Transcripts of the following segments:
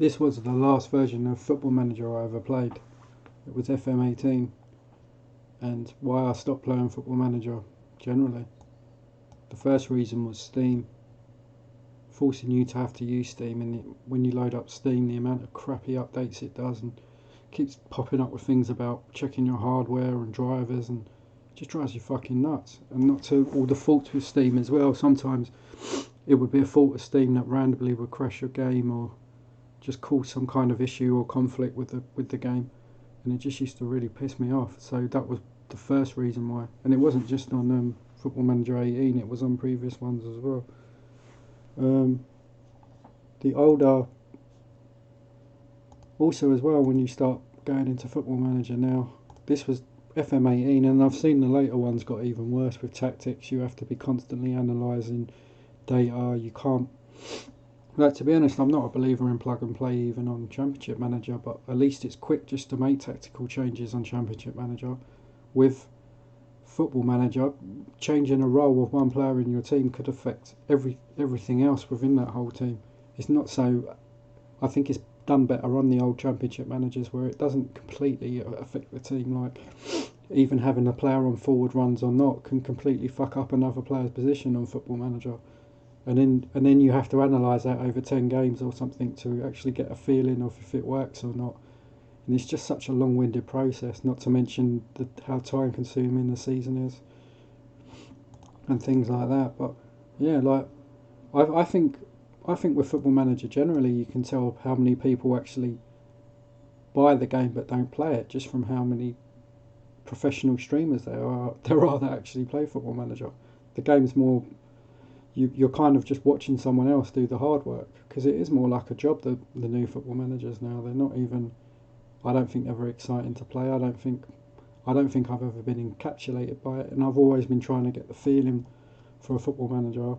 This was the last version of Football Manager I ever played. It was FM18, and why I stopped playing Football Manager generally. The first reason was Steam, forcing you to have to use Steam, and when you load up Steam, the amount of crappy updates it does, and keeps popping up with things about checking your hardware and drivers, and it just drives you fucking nuts. And not to all the faults with Steam as well. Sometimes it would be a fault of Steam that randomly would crash your game or just cause some kind of issue or conflict with the game, and it just used to really piss me off. So that was the first reason why, and it wasn't just on Football Manager 18; it was on previous ones as well. The older, also as well, when you start going into Football Manager now, this was FM18, and I've seen the later ones got even worse with tactics. You have to be constantly analysing data. You can't. Like, to be honest, I'm not a believer in plug and play even on Championship Manager, but at least it's quick just to make tactical changes on Championship Manager. With Football Manager, changing a role of one player in your team could affect everything else within that whole team. It's not so. I think it's done better on the old Championship Managers where it doesn't completely affect the team. Like, even having a player on forward runs or not can completely fuck up another player's position on Football Manager. And then you have to analyse that over 10 games or something to actually get a feeling of if it works or not. And it's just such a long-winded process, not to mention how time-consuming the season is and things like that. But yeah, like I think with Football Manager generally, you can tell how many people actually buy the game but don't play it just from how many professional streamers there are that actually play Football Manager. The game's more. You're kind of just watching someone else do the hard work, because it is more like a job. The new Football Managers now, they're not even. I don't think they're very exciting to play. I don't think I've ever been encapsulated by it, and I've always been trying to get the feeling for a Football Manager.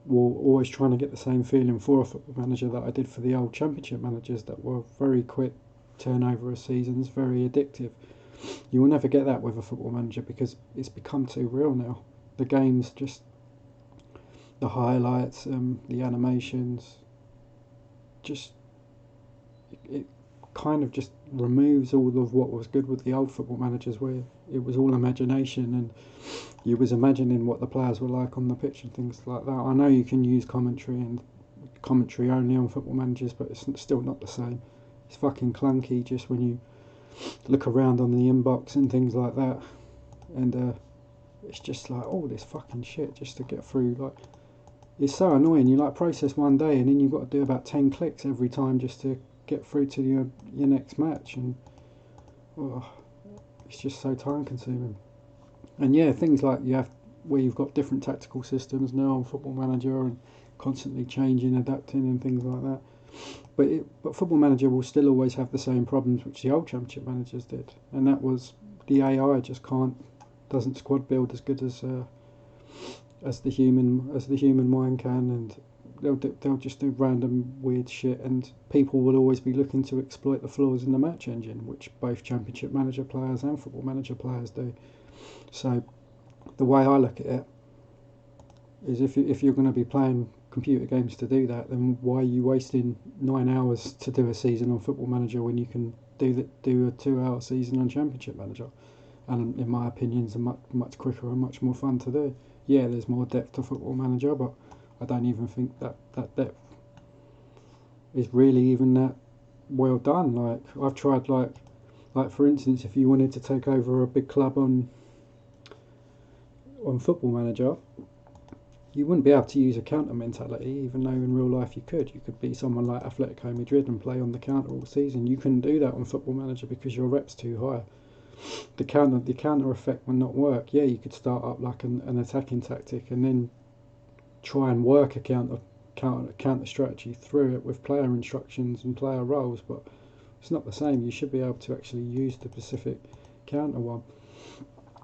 Well, always trying to get the same feeling for a Football Manager that I did for the old Championship Managers that were very quick turnover of seasons, very addictive. You will never get that with a Football Manager because it's become too real now. The game's just. The highlights, the animations, just it kind of just removes all of what was good with the old Football Managers, where it was all imagination and you was imagining what the players were like on the pitch and things like that. I know you can use commentary only on Football Managers, but it's still not the same. It's fucking clunky just when you look around on the inbox and things like that, and it's just like all this fucking shit just to get through. Like, it's so annoying. You like process one day and then you've got to do about 10 clicks every time just to get through to your next match, and it's just so time consuming. And yeah, things like where you've got different tactical systems now on Football Manager and constantly changing, adapting and things like that. But Football Manager will still always have the same problems which the old Championship Managers did, and that was the AI just doesn't squad build as good as the human mind can, and they'll just do random weird shit, and people will always be looking to exploit the flaws in the match engine, which both Championship Manager players and Football Manager players do. So the way I look at it is if you're going to be playing computer games to do that, then why are you wasting 9 hours to do a season on Football Manager when you can do a 2-hour season on Championship Manager? And in my opinion, it's much quicker and much more fun to do. Yeah, there's more depth to Football Manager, but I don't even think that depth is really even that well done. Like, I've tried, like for instance, if you wanted to take over a big club on Football Manager, you wouldn't be able to use a counter mentality, even though in real life you could. You could be someone like Atletico Madrid and play on the counter all season. You couldn't do that on Football Manager because your rep's too high. The counter effect would not work. Yeah, you could start up like an attacking tactic and then try and work a counter strategy through it with player instructions and player roles, but it's not the same. You should be able to actually use the specific counter one.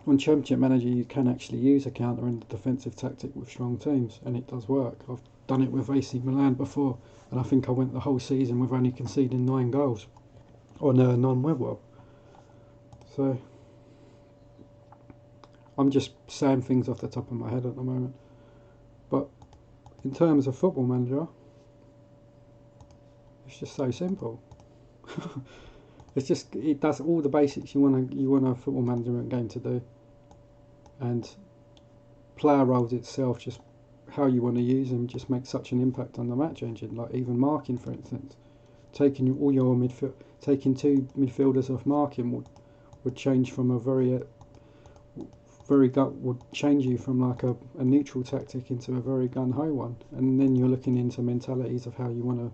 On Championship Manager, you can actually use a counter in the defensive tactic with strong teams, and it does work. I've done it with AC Milan before, and I think I went the whole season with only conceding 9 goals on a non-web world. So I'm just saying things off the top of my head at the moment. But in terms of Football Manager, It's just so simple. It does all the basics you want a football management game to do, and player roles itself, just how you want to use them, just makes such an impact on the match engine. Like even marking, for instance, taking two midfielders off marking would change from a would change you from like a neutral tactic into a very gun ho one, and then you're looking into mentalities of how you want to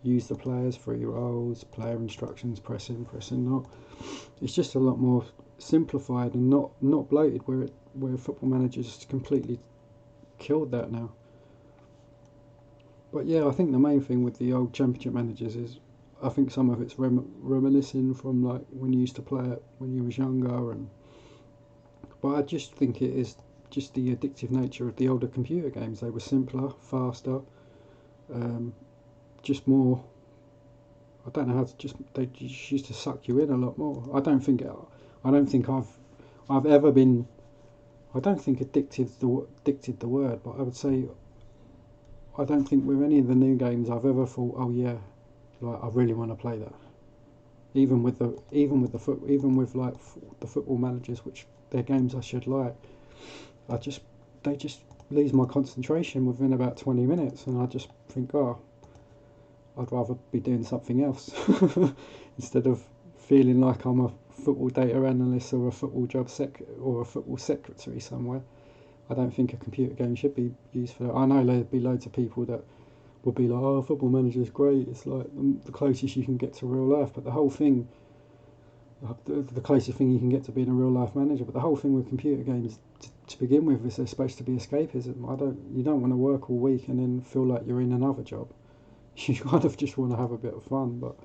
use the players, free roles, player instructions, pressing not. It's just a lot more simplified and not bloated. Where Football Manager's completely killed that now. But yeah, I think the main thing with the old Championship managers is I think some of it's reminiscing from like when you used to play it when you was younger, and but I just think it is just the addictive nature of the older computer games. They were simpler, faster, um, just more. I don't know how to just. They just used to suck you in a lot more. I don't think I've ever been. I don't think addicted the word, but I would say I don't think with any of the new games I've ever thought, oh yeah, like I really want to play that. Even with like the football managers, which they're games I should like, I just they just lose my concentration within about 20 minutes, and I just think, oh, I'd rather be doing something else instead of feeling like I'm a football data analyst or a football secretary somewhere. I don't think a computer game should be used for that. I know there'd be loads of people that would be like, "Oh, Football Manager's great. It's like the closest you can get to real life." But the whole thing, the closest thing you can get to being a real life manager. But the whole thing with computer games, to begin with, is they're supposed to be escapism. You don't want to work all week and then feel like you're in another job. You kind of just want to have a bit of fun. But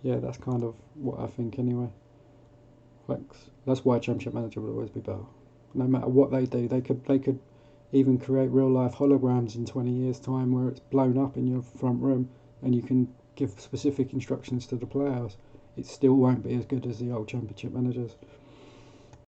yeah, that's kind of what I think anyway. Thanks. That's why Championship Manager would always be better. No matter what they do, they could even create real life holograms in 20 years' time where it's blown up in your front room and you can give specific instructions to the players. It still won't be as good as the old Championship managers.